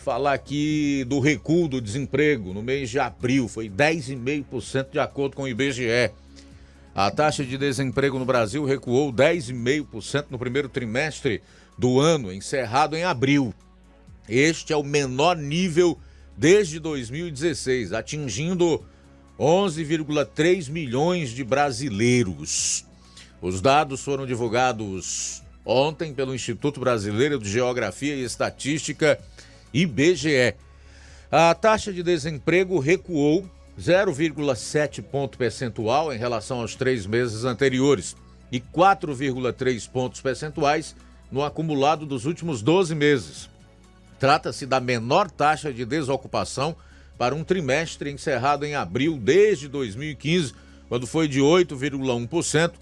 falar aqui do recuo do desemprego no mês de abril, foi 10,5% de acordo com o IBGE. A taxa de desemprego no Brasil recuou 10,5% no primeiro trimestre do ano, encerrado em abril. Este é o menor nível desde 2016, atingindo 11,3 milhões de brasileiros. Os dados foram divulgados ontem pelo Instituto Brasileiro de Geografia e Estatística, IBGE. A taxa de desemprego recuou 0,7 ponto percentual em relação aos 3 meses anteriores e 4,3 pontos percentuais no acumulado dos últimos 12 meses. Trata-se da menor taxa de desocupação para um trimestre encerrado em abril desde 2015, quando foi de 8,1%,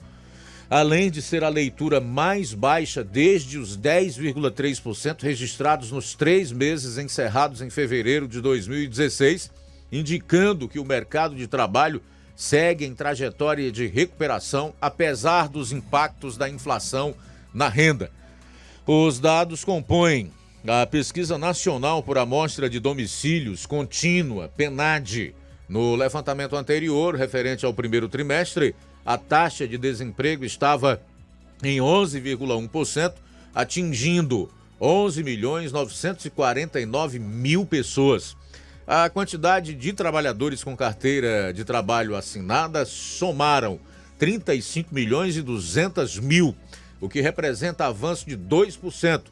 além de ser a leitura mais baixa desde os 10,3% registrados nos 3 meses encerrados em fevereiro de 2016, indicando que o mercado de trabalho segue em trajetória de recuperação, apesar dos impactos da inflação na renda. Os dados compõem a Pesquisa Nacional por Amostra de Domicílios Contínua, PNAD. No levantamento anterior, referente ao primeiro trimestre, a taxa de desemprego estava em 11,1%, atingindo 11.949.000 pessoas. A quantidade de trabalhadores com carteira de trabalho assinada somaram 35.200.000, o que representa avanço de 2%.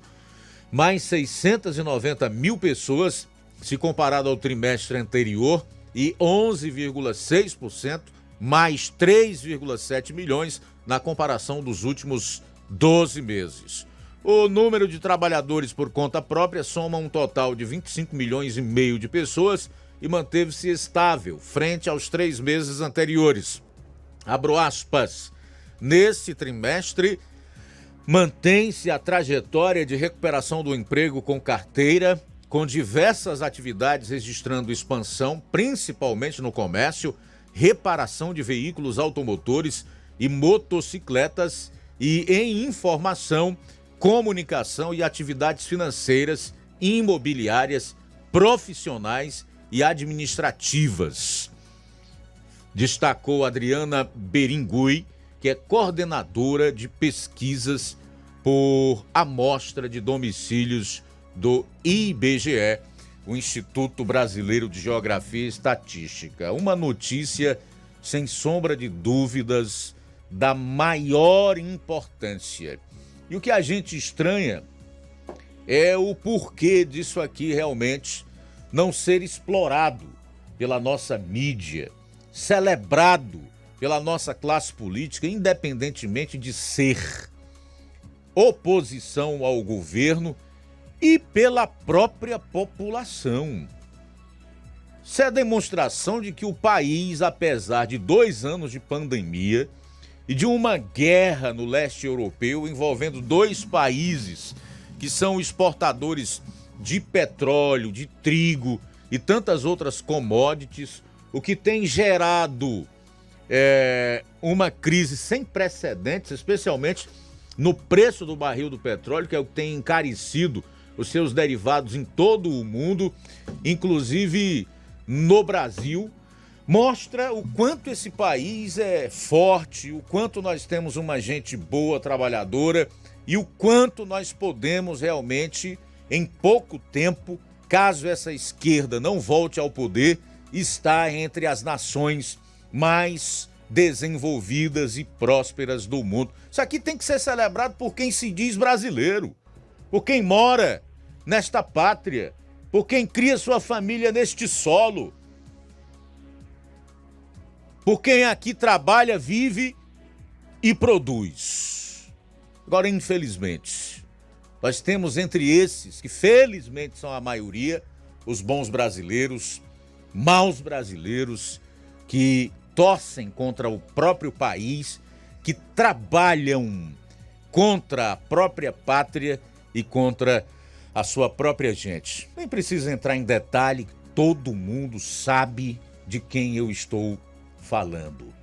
Mais 690.000 pessoas, se comparado ao trimestre anterior, e 11,6%, mais 3,7 milhões na comparação dos últimos 12 meses. O número de trabalhadores por conta própria soma um total de 25 milhões e meio de pessoas e manteve-se estável frente aos 3 meses anteriores. Abro aspas. Nesse trimestre, mantém-se a trajetória de recuperação do emprego com carteira, com diversas atividades registrando expansão, principalmente no comércio, reparação de veículos automotores e motocicletas e em informação, comunicação e atividades financeiras, imobiliárias, profissionais e administrativas. Destacou Adriana Beringui, que é coordenadora de pesquisas por amostra de domicílios do IBGE, o Instituto Brasileiro de Geografia e Estatística. Uma notícia, sem sombra de dúvidas, da maior importância. E o que a gente estranha é o porquê disso aqui realmente não ser explorado pela nossa mídia, celebrado pela nossa classe política, independentemente de ser oposição ao governo e pela própria população. Isso é demonstração de que o país, apesar de 2 anos de pandemia e de uma guerra no leste europeu envolvendo 2 países que são exportadores de petróleo, de trigo e tantas outras commodities, o que tem gerado uma crise sem precedentes, especialmente no preço do barril do petróleo, que é o que tem encarecido os seus derivados em todo o mundo, inclusive no Brasil, mostra o quanto esse país é forte, o quanto nós temos uma gente boa, trabalhadora e o quanto nós podemos realmente, em pouco tempo, caso essa esquerda não volte ao poder, estar entre as nações mais desenvolvidas e prósperas do mundo. Isso aqui tem que ser celebrado por quem se diz brasileiro, por quem mora nesta pátria, por quem cria sua família neste solo, por quem aqui trabalha, vive e produz. Agora, infelizmente, nós temos entre esses, que felizmente são a maioria, os bons brasileiros, maus brasileiros, que torcem contra o próprio país, que trabalham contra a própria pátria e contra a sua própria gente. Nem precisa entrar em detalhe, todo mundo sabe de quem eu estou falando.